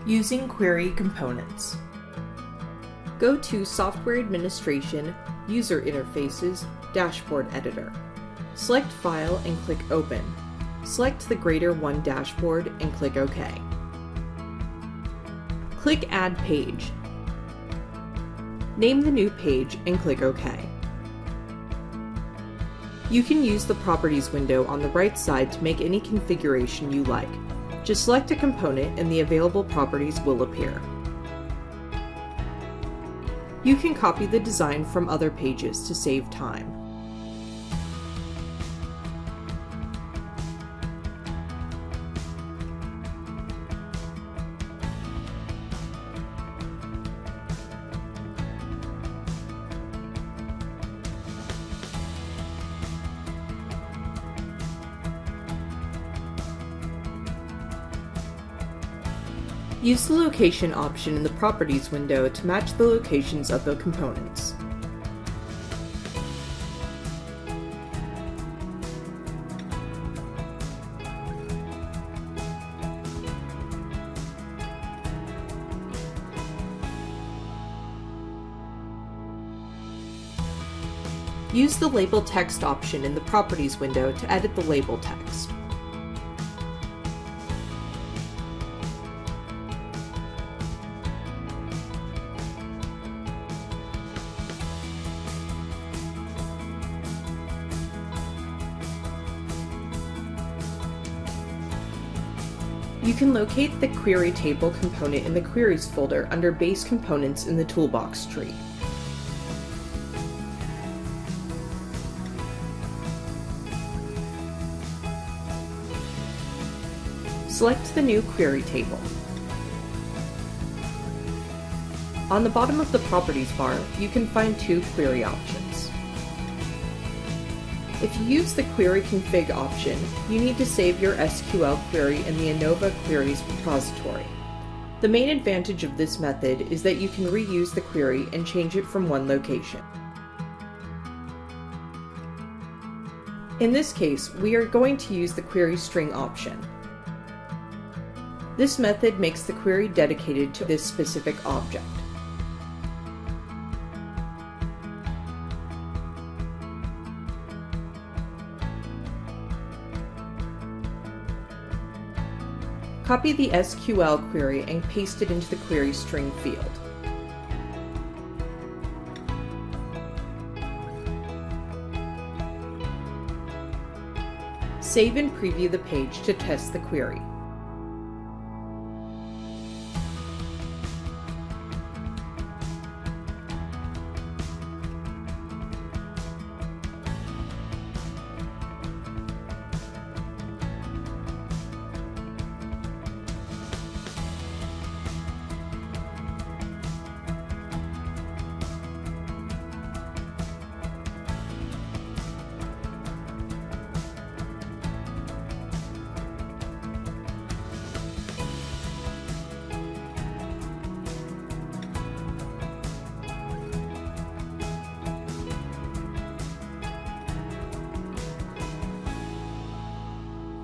Using query components. Go to Software Administration, User Interfaces, Dashboard Editor. Select File and click Open. Select the Greater 1 dashboard and click OK. Click Add Page. Name the new page and click OK. You can use the Properties window on the right side to make any configuration you like. Just select a component and the available properties will appear. You can copy the design from other pages to save time. Use the location option in the Properties window to match the locations of the components. Use the Label Text option in the Properties window to edit the label text. You can locate the Query Table component in the Queries folder under Base Components in the Toolbox tree. Select the new Query Table. On the bottom of the Properties bar, you can find two query options. If you use the Query Config option, you need to save your SQL query in the Innova Queries repository. The main advantage of this method is that you can reuse the query and change it from one location. In this case, we are going to use the Query String option. This method makes the query dedicated to this specific object. Copy the SQL query and paste it into the query string field. Save and preview the page to test the query.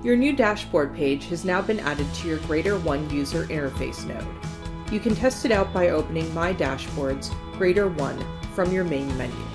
Your new dashboard page has now been added to your Greater 1 user interface node. You can test it out by opening My Dashboards, Greater 1 from your main menu.